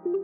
Hello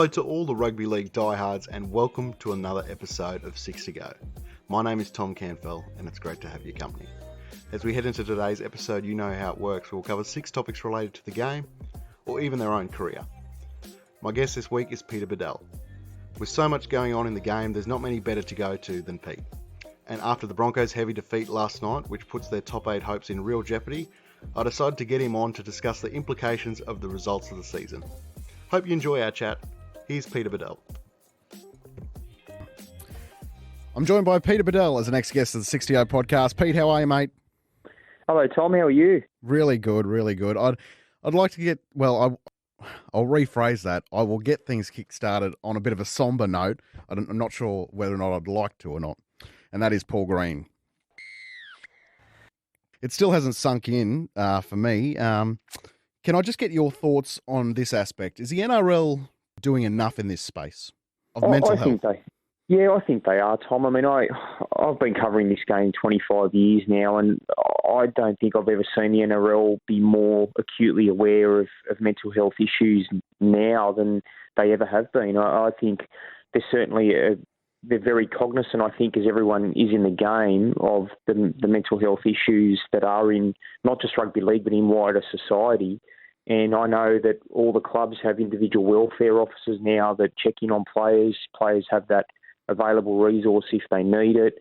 to all the rugby league diehards and welcome to another episode of Six to Go. My name is Tom Canfell and it's great to have your company. As we head into today's episode, you know how it works. We'll cover 6 topics related to the game or even their own career. My guest this week is Peter Badel. With so much going on in the game, there's not many better to go to than Pete. And after the Broncos' heavy defeat last night, which puts their top 8 hopes in real jeopardy, I decided to get him on to discuss the implications of the results of the season. Hope you enjoy our chat. Here's Peter Badel. I'm joined by Peter Badel as the next guest of the 60 podcast. Pete, how are you, mate? Hello, Tom. How are you? Really good, really good. I'd like to get, I'll rephrase that. I will get things kick-started on a bit of a somber note. I'm not sure whether or not I'd like to or not, and that is Paul Green. It still hasn't sunk in for me. Can I just get your thoughts on this aspect? Is the NRL doing enough in this space of mental health? I think they are, Tom. I mean, I've been covering this game 25 years now, and I don't think I've ever seen the NRL be more acutely aware of mental health issues now than they ever have been. I think they're very cognizant, I think, as everyone is in the game, of the mental health issues that are in not just rugby league, but in wider society. And I know that all the clubs have individual welfare officers now that check in on players. Players have that available resource if they need it.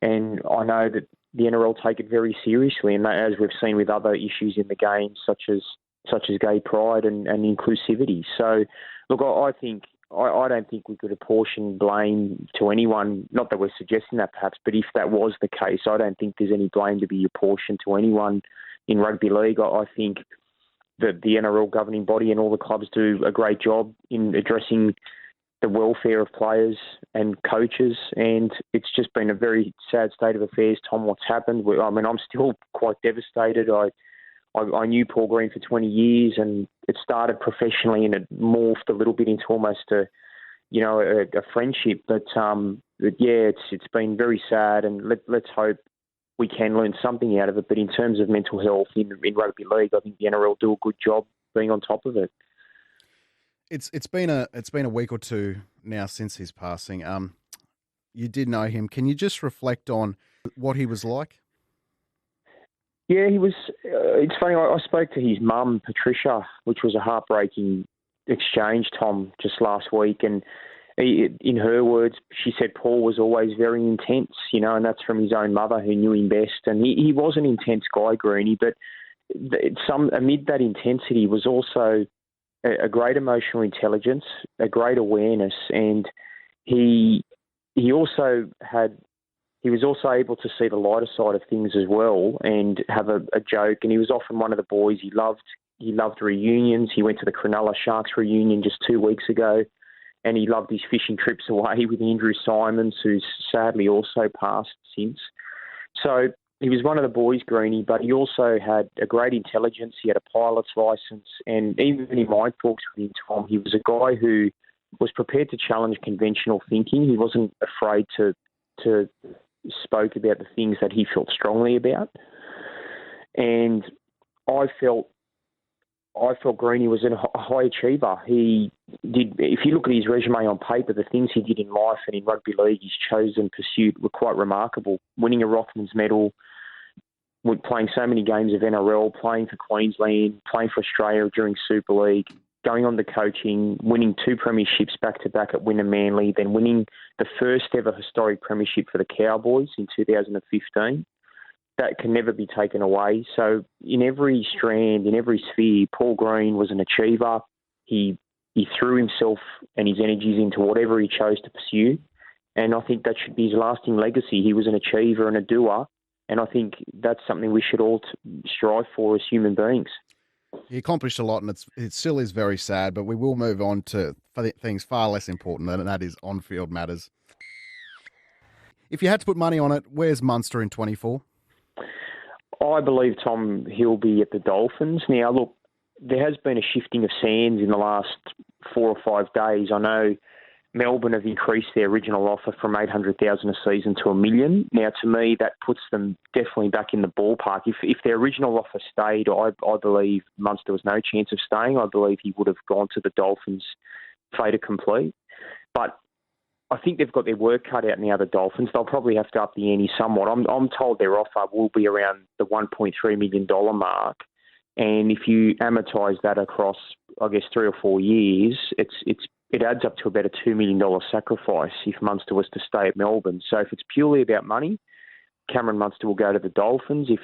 And I know that the NRL take it very seriously, and as we've seen with other issues in the game, such as gay pride and inclusivity. So, look, I don't think we could apportion blame to anyone. Not that we're suggesting that, perhaps, but if that was the case, I don't think there's any blame to be apportioned to anyone in rugby league. I think that the NRL governing body and all the clubs do a great job in addressing the welfare of players and coaches, and it's just been a very sad state of affairs, Tom, what's happened. I mean, I'm still quite devastated. I knew Paul Green for 20 years, and it started professionally, and it morphed a little bit into almost a friendship. But it's been very sad, and let's hope we can learn something out of it. But in terms of mental health in rugby league, I think the NRL do a good job being on top of it. It's been a week or two now since his passing. You did know him. Can you just reflect on what he was like? Yeah, he was. It's funny. I spoke to his mum, Patricia, which was a heartbreaking exchange, Tom, just last week. And in her words, she said Paul was always very intense, and that's from his own mother who knew him best. And he was an intense guy, Greenie, but amid that intensity was also a great emotional intelligence, a great awareness, and he was also able to see the lighter side of things as well and have a joke. And he was often one of the boys he loved reunions. He went to the Cronulla Sharks reunion just 2 weeks ago, and he loved his fishing trips away with Andrew Simons, who's sadly also passed since. So he was one of the boys, Greenie, but he also had a great intelligence. He had a pilot's license, and even in my talks with him, Tom, he was a guy who was prepared to challenge conventional thinking. He wasn't afraid to spoke about the things that he felt strongly about. And I felt Greenie was a high achiever. He did, if you look at his resume on paper, the things he did in life and in rugby league, his chosen pursuit were quite remarkable. Winning a Rothmans medal, playing so many games of NRL, playing for Queensland, playing for Australia during Super League, going on to coaching, winning 2 premierships back-to-back at Wynnum Manly, then winning the first ever historic premiership for the Cowboys in 2015. That can never be taken away. So in every strand, in every sphere, Paul Green was an achiever. He threw himself and his energies into whatever he chose to pursue. And I think that should be his lasting legacy. He was an achiever and a doer. And I think that's something we should all strive for as human beings. He accomplished a lot, and it still is very sad, but we will move on to things far less important, and that is on-field matters. If you had to put money on it, where's Munster in 24? I believe, Tom, he'll be at the Dolphins. Now, look, there has been a shifting of sands in the last 4 or 5 days. I know Melbourne have increased their original offer from 800,000 a season to $1 million. Now, to me, that puts them definitely back in the ballpark. If their original offer stayed, I believe Munster was no chance of staying. I believe he would have gone to the Dolphins fait accompli. But I think they've got their work cut out now, the Dolphins. They'll probably have to up the ante somewhat. I'm told their offer will be around the $1.3 million mark. And if you amortise that across, I guess, 3 or 4 years, it adds up to about a $2 million sacrifice if Munster was to stay at Melbourne. So if it's purely about money, Cameron Munster will go to the Dolphins. If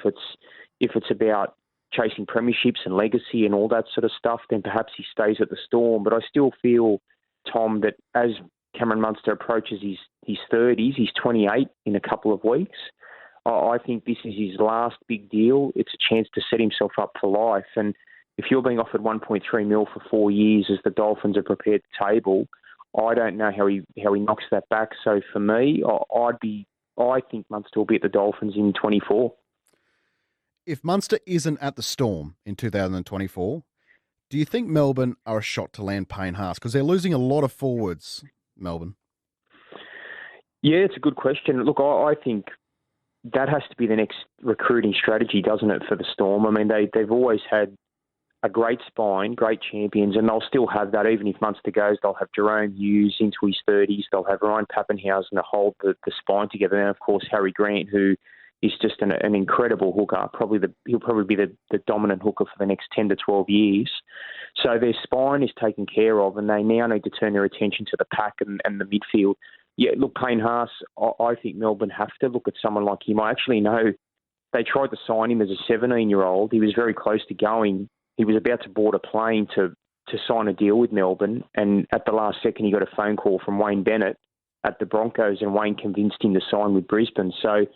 it's about chasing premierships and legacy and all that sort of stuff, then perhaps he stays at the Storm. But I still feel, Tom, that as Cameron Munster approaches his 30s, he's 28 in a couple of weeks, I think this is his last big deal. It's a chance to set himself up for life. And if you're being offered 1.3 mil for 4 years as the Dolphins are prepared to table, I don't know how he knocks that back. So for me, I think Munster will be at the Dolphins in 24. If Munster isn't at the Storm in 2024, do you think Melbourne are a shot to land Payne Haas? Because they're losing a lot of forwards, Melbourne. Yeah, it's a good question. Look, I think that has to be the next recruiting strategy, doesn't it, for the Storm? I mean, they've always had a great spine, great champions, and they'll still have that. Even if Munster goes, they'll have Jerome Hughes into his 30s. They'll have Ryan Pappenhausen to hold the spine together. And, of course, Harry Grant, who is just an incredible hooker. He'll probably be the dominant hooker for the next 10 to 12 years. So their spine is taken care of, and they now need to turn their attention to the pack and the midfield. Yeah, look, Payne Haas, I think Melbourne have to look at someone like him. I actually know they tried to sign him as a 17-year-old. He was very close to going. He was about to board a plane to sign a deal with Melbourne, and at the last second he got a phone call from Wayne Bennett at the Broncos, and Wayne convinced him to sign with Brisbane. So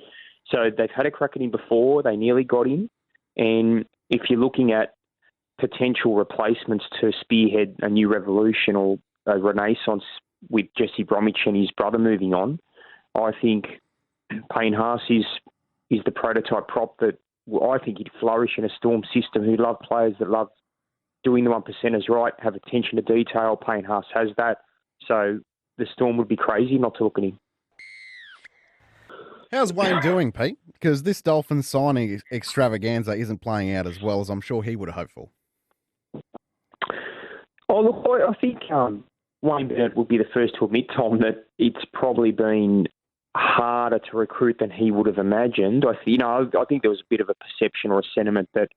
they've had a crack at him before. They nearly got him. And if you're looking at potential replacements to spearhead a new revolution or a renaissance with Jesse Bromwich and his brother moving on, I think Payne Haas is the prototype prop that I think he'd flourish in a Storm system who love players that love doing the 1%ers right, have attention to detail. Payne Haas has that. So the Storm would be crazy not to look at him. How's Wayne doing, Pete? Because this Dolphins signing extravaganza isn't playing out as well as I'm sure he would have hoped for. Oh, look, I think Wayne Bennett would be the first to admit, Tom, that it's probably been harder to recruit than he would have imagined. I think there was a bit of a perception or a sentiment that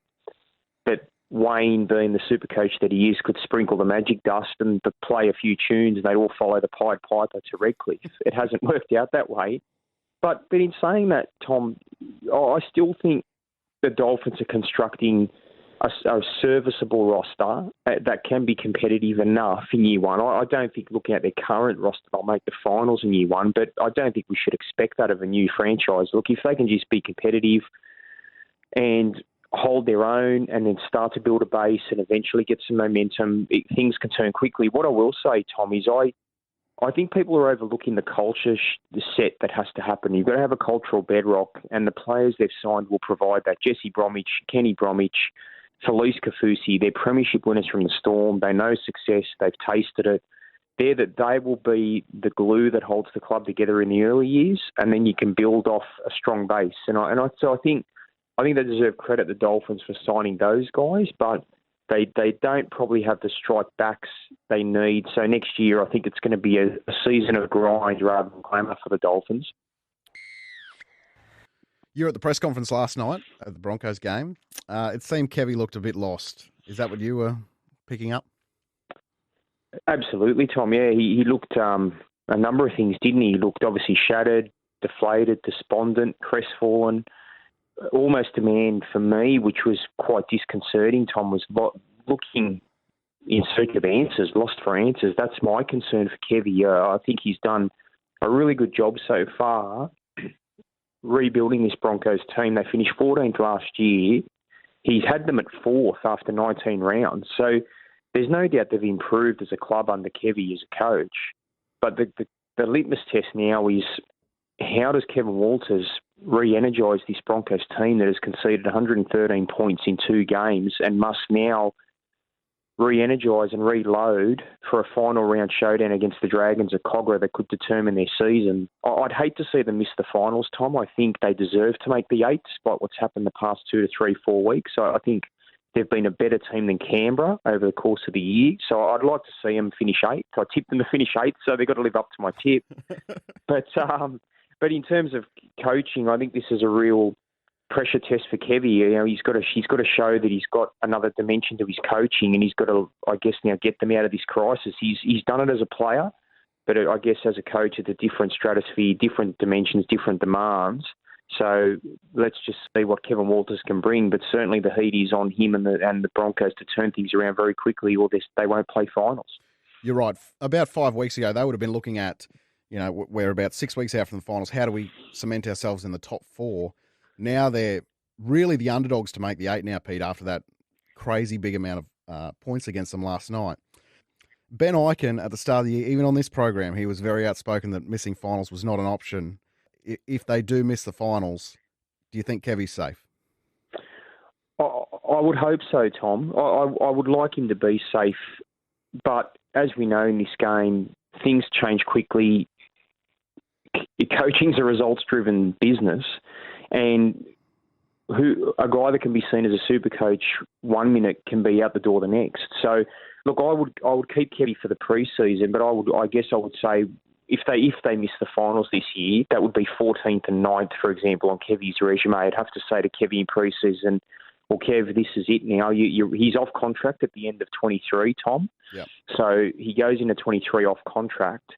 Wayne, being the super coach that he is, could sprinkle the magic dust and play a few tunes and they'd all follow the Pied Piper to Redcliffe. It hasn't worked out that way. But in saying that, Tom, I still think the Dolphins are constructing a serviceable roster that can be competitive enough in year one. I don't think looking at their current roster, they'll make the finals in year one, but I don't think we should expect that of a new franchise. Look, if they can just be competitive and hold their own and then start to build a base and eventually get some momentum, things can turn quickly. What I will say, Tom, is I think people are overlooking the culture set that has to happen. You've got to have a cultural bedrock, and the players they've signed will provide that. Jesse Bromwich, Kenny Bromwich, Felice Kafusi, they're premiership winners from the Storm. They know success. They've tasted it. They will be the glue that holds the club together in the early years, and then you can build off a strong base. So I think they deserve credit, the Dolphins, for signing those guys, but they don't probably have the strike backs they need. So next year, I think it's going to be a season of grind rather than glamour for the Dolphins. You were at the press conference last night at the Broncos game. It seemed Kevy looked a bit lost. Is that what you were picking up? Absolutely, Tom. Yeah, he looked a number of things, didn't he? He looked obviously shattered, deflated, despondent, crestfallen. Almost a man for me, which was quite disconcerting, Tom, was looking in search of answers, lost for answers. That's my concern for Kevy. I think he's done a really good job so far rebuilding this Broncos team. They finished 14th last year. He's had them at 4th after 19 rounds. So there's no doubt they've improved as a club under Kevy as a coach. But the litmus test now is, how does Kevin Walters re-energise this Broncos team that has conceded 113 points in 2 games and must now re-energise and reload for a final round showdown against the Dragons at Cogra that could determine their season. I'd hate to see them miss the finals, Tom. I think they deserve to make the 8, despite what's happened the past 2 to 3, 4 weeks. So I think they've been a better team than Canberra over the course of the year. So I'd like to see them finish 8th. I tipped them to finish 8th, so they've got to live up to my tip. But in terms of coaching, I think this is a real pressure test for Kevy. You know, he's got to show that he's got another dimension to his coaching, and he's got to, I guess, now get them out of this crisis. He's done it as a player, but I guess as a coach, it's a different stratosphere, different dimensions, different demands. So let's just see what Kevin Walters can bring. But certainly the heat is on him and the Broncos to turn things around very quickly, or they won't play finals. You're right. About 5 weeks ago, they would have been looking at, you know, we're about 6 weeks out from the finals. How do we cement ourselves in the top 4? Now they're really the underdogs to make the 8 now, Pete, after that crazy big amount of points against them last night. Ben Eichen, at the start of the year, even on this program, he was very outspoken that missing finals was not an option. If they do miss the finals, do you think Kevy's safe? I would hope so, Tom. I would like him to be safe. But as we know in this game, things change quickly. Coaching's a results-driven business. And a guy that can be seen as a super coach 1 minute can be out the door the next. So, look, I would keep Kevy for the pre-season, but I guess I would say if they miss the finals this year, that would be 14th and 9th, for example, on Kevy's resume. I'd have to say to Kevy in pre-season, well, Kev, this is it now. He's off contract at the end of 23, Tom. Yep. So he goes into 23 off contract.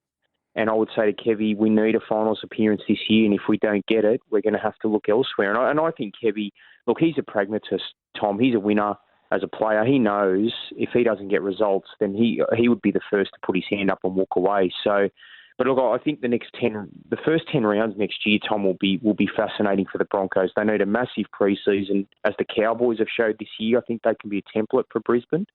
And I would say to Kevy, we need a finals appearance this year, and if we don't get it, we're going to have to look elsewhere. And I think Kevy, look, he's a pragmatist, Tom. He's a winner as a player. He knows if he doesn't get results, then he would be the first to put his hand up and walk away. So, but look, I think the first 10 rounds next year, Tom, will be fascinating for the Broncos. They need a massive preseason, as the Cowboys have showed this year. I think they can be a template for Brisbane.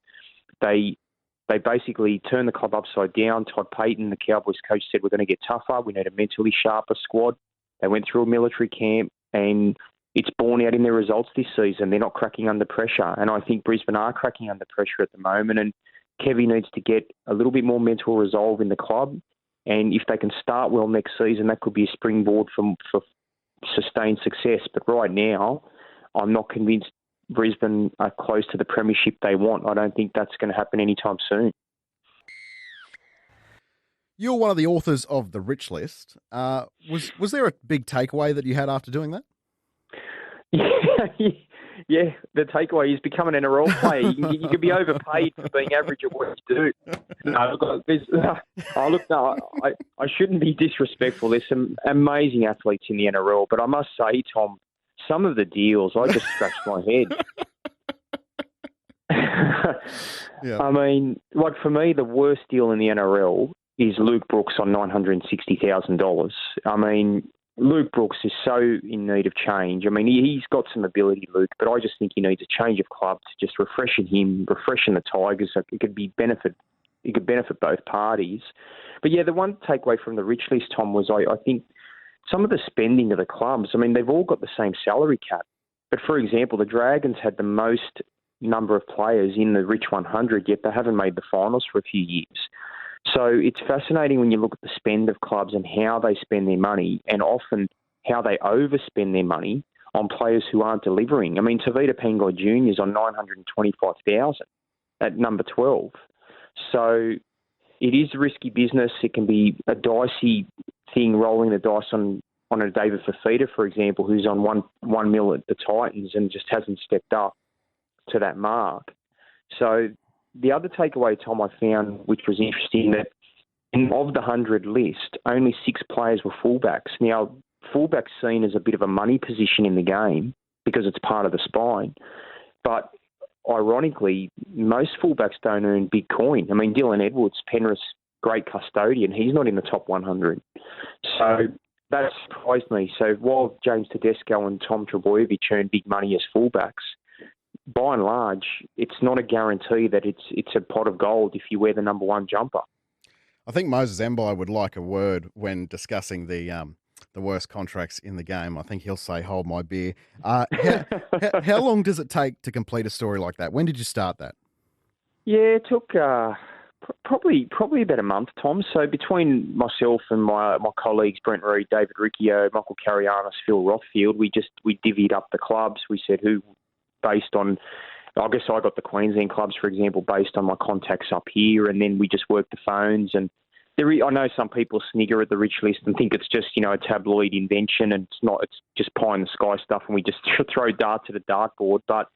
They basically turned the club upside down. Todd Payton, the Cowboys coach, said we're going to get tougher. We need a mentally sharper squad. They went through a military camp, and it's borne out in their results this season. They're not cracking under pressure, and I think Brisbane are cracking under pressure at the moment. And Kevy needs to get a little bit more mental resolve in the club. And if they can start well next season, that could be a springboard for sustained success. But right now, I'm not convinced Brisbane are close to the premiership they want. I don't think that's going to happen anytime soon. You're one of the authors of The Rich List. Was there a big takeaway that you had after doing that? Yeah, the takeaway is become an NRL player. You can be overpaid for being average at what you do. I shouldn't be disrespectful. There's some amazing athletes in the NRL, but I must say, Tom, some of the deals, I just scratched my head. Yeah. I mean, for me, the worst deal in the NRL is Luke Brooks on $960,000. I mean, Luke Brooks is so in need of change. I mean, he's got some ability, Luke, but I just think he needs a change of club to just refreshing him, refreshing the Tigers. So it could benefit both parties. But yeah, the one takeaway from the Rich List, Tom, was I think some of the spending of the clubs. I mean, they've all got the same salary cap. But for example, the Dragons had the most number of players in the Rich 100, yet they haven't made the finals for a few years. So it's fascinating when you look at the spend of clubs and how they spend their money, and often how they overspend their money on players who aren't delivering. I mean, Tavita Pangai Jr. is on $925,000 at number 12. So it is a risky business. It can be a dicey thing, rolling the dice on a David Fafita, for example, who's on one mil at the Titans and just hasn't stepped up to that mark. So the other takeaway, Tom, I found, which was interesting, that of the 100 list, only 6 players were fullbacks. Now, fullback's seen as a bit of a money position in the game because it's part of the spine. But ironically, most fullbacks don't earn big coin. I mean, Dylan Edwards, Penrith's great custodian, he's not in the top 100. So that surprised me. So while James Tedesco and Tom Trebojevic earn big money as fullbacks, by and large, it's not a guarantee that it's a pot of gold if you wear the number 1 jumper. I think Moses Mbai would like a word when discussing the worst contracts in the game. I think he'll say, "Hold my beer." How long does it take to complete a story like that? When did you start that? Yeah, it took probably about a month, Tom. So between myself and my colleagues, Brent Reid, David Riccio, Michael Carrianis, Phil Rothfield, we divvied up the clubs. We said who, based on, I guess I got the Queensland clubs, for example, based on my contacts up here, and then we just worked the phones. And I know some people snigger at the rich list and think it's just, a tabloid invention, and it's not. It's just pie in the sky stuff, and we just throw darts at a dartboard. But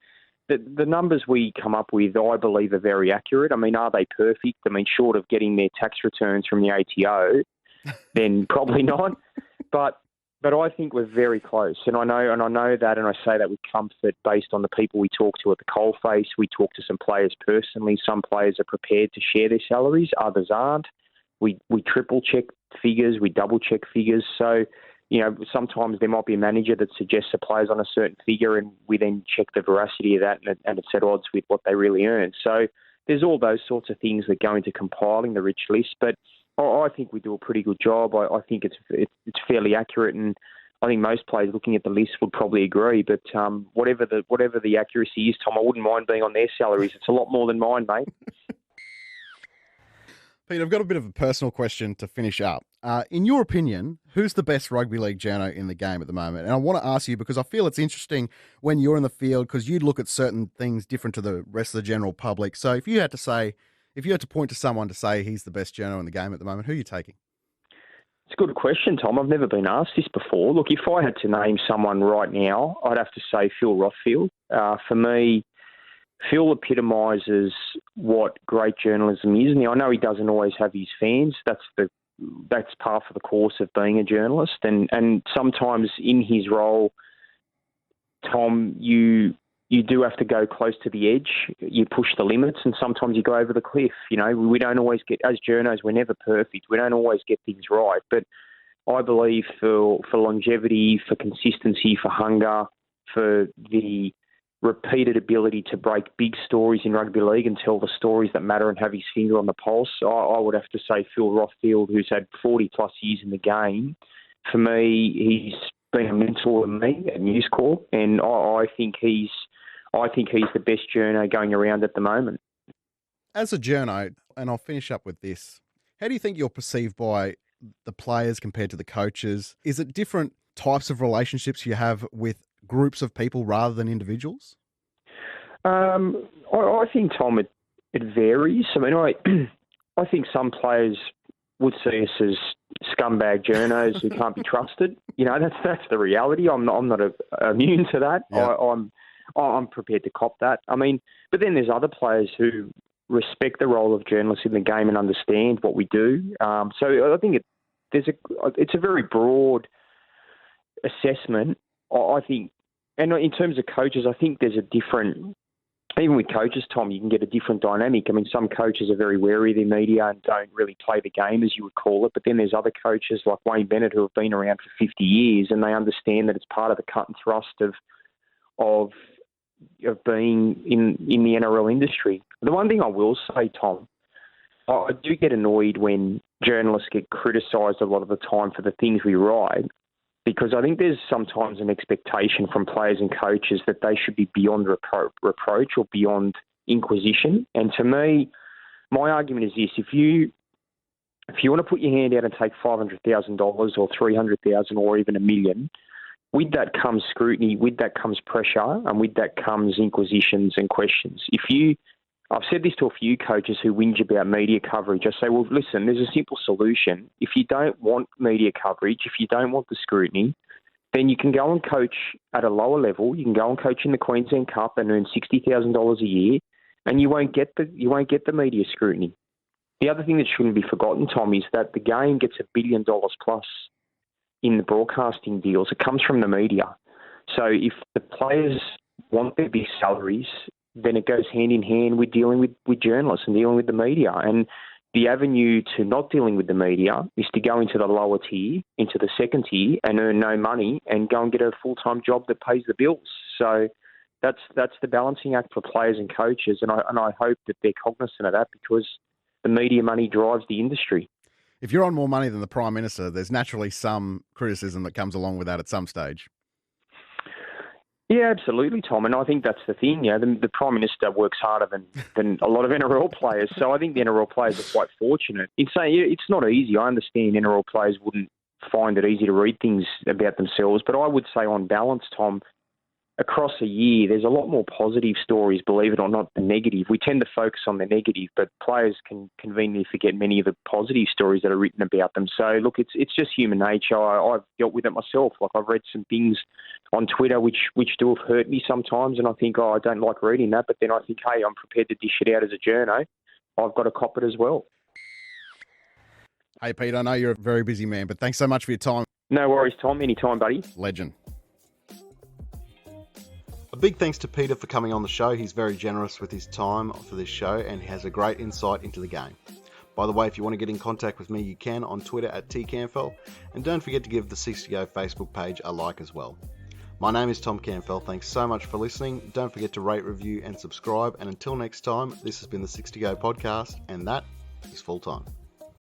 the numbers we come up with, I believe, are very accurate. I mean, are they perfect? I mean, short of getting their tax returns from the ATO, then probably not. But I think we're very close, and I know that, and I say that with comfort based on the people we talk to at the coalface. We talk to some players personally. Some players are prepared to share their salaries, others aren't. We triple check figures, we double check figures. So, sometimes there might be a manager that suggests a player's on a certain figure, and we then check the veracity of that, and it's at odds with what they really earn. So there's all those sorts of things that go into compiling the rich list. But I think we do a pretty good job. I think it's fairly accurate, and I think most players looking at the list would probably agree. But whatever the accuracy is, Tom, I wouldn't mind being on their salaries. It's a lot more than mine, mate. Pete, I've got a bit of a personal question to finish up. In your opinion, who's the best rugby league journo in the game at the moment? And I want to ask you because I feel it's interesting when you're in the field because you look at certain things different to the rest of the general public. So if you had to point to someone to say he's the best journo in the game at the moment, who are you taking? It's a good question, Tom. I've never been asked this before. Look, if I had to name someone right now, I'd have to say Phil Rothfield. For me, Phil epitomises what great journalism is. And I know he doesn't always have his fans. That's part of the course of being a journalist. And sometimes in his role, Tom, you do have to go close to the edge. You push the limits, and sometimes you go over the cliff. We don't always get, as journos, we're never perfect. We don't always get things right. But I believe for longevity, for consistency, for hunger, for the repeated ability to break big stories in rugby league and tell the stories that matter and have his finger on the pulse, I would have to say Phil Rothfield, who's had 40-plus years in the game. For me, he's been a mentor to me at News Corp, and I think he's the best journo going around at the moment. As a journo, and I'll finish up with this, how do you think you're perceived by the players compared to the coaches? Is it different types of relationships you have with groups of people rather than individuals? I think, Tom, it varies. I mean, I think some players would see us as scumbag journos who can't be trusted. That's the reality. I'm not immune to that. Yeah. I'm prepared to cop that. I mean, but then there's other players who respect the role of journalists in the game and understand what we do. So I think it's a very broad assessment. I think, and in terms of coaches, I think there's a different, even with coaches, Tom, you can get a different dynamic. I mean, some coaches are very wary of their media and don't really play the game, as you would call it. But then there's other coaches like Wayne Bennett who have been around for 50 years and they understand that it's part of the cut and thrust of being in the NRL industry. The one thing I will say, Tom, I do get annoyed when journalists get criticised a lot of the time for the things we write, because I think there's sometimes an expectation from players and coaches that they should be beyond reproach or beyond inquisition. And to me, my argument is this: if you want to put your hand out and take $500,000 or $300,000 or even $1 million, with that comes scrutiny, with that comes pressure, and with that comes inquisitions and questions. I've said this to a few coaches who whinge about media coverage. I say, well, listen, there's a simple solution. If you don't want media coverage, if you don't want the scrutiny, then you can go and coach at a lower level. You can go and coach in the Queensland Cup and earn $60,000 a year, and you won't get the media scrutiny. The other thing that shouldn't be forgotten, Tom, is that the game gets $1 billion plus in the broadcasting deals. It comes from the media. So if the players want their big salaries, then it goes hand in hand with dealing with journalists and dealing with the media. And the avenue to not dealing with the media is to go into the lower tier, into the second tier, and earn no money and go and get a full-time job that pays the bills. So that's the balancing act for players and coaches, and I hope that they're cognizant of that, because the media money drives the industry. If you're on more money than the Prime Minister, there's naturally some criticism that comes along with that at some stage. Yeah, absolutely, Tom. And I think that's the thing. The Prime Minister works harder than a lot of NRL players. So I think the NRL players are quite fortunate. In saying it's not easy. I understand NRL players wouldn't find it easy to read things about themselves. But I would say on balance, Tom, across a year, there's a lot more positive stories, believe it or not, than negative. We tend to focus on the negative, but players can conveniently forget many of the positive stories that are written about them. So, look, it's just human nature. I've dealt with it myself. Like, I've read some things on Twitter which do have hurt me sometimes, and I think, I don't like reading that, but then I think, hey, I'm prepared to dish it out as a journo. I've got to cop it as well. Hey, Pete, I know you're a very busy man, but thanks so much for your time. No worries, Tom. Anytime, buddy. Legend. A big thanks to Peter for coming on the show. He's very generous with his time for this show and he has a great insight into the game. By the way, if you want to get in contact with me, you can on Twitter at tcanfell, and don't forget to give the 6 to Go Facebook page a like as well. My name is Tom Canfell. Thanks so much for listening. Don't forget to rate, review and subscribe. And until next time, this has been the 6 to Go podcast, and that is full time.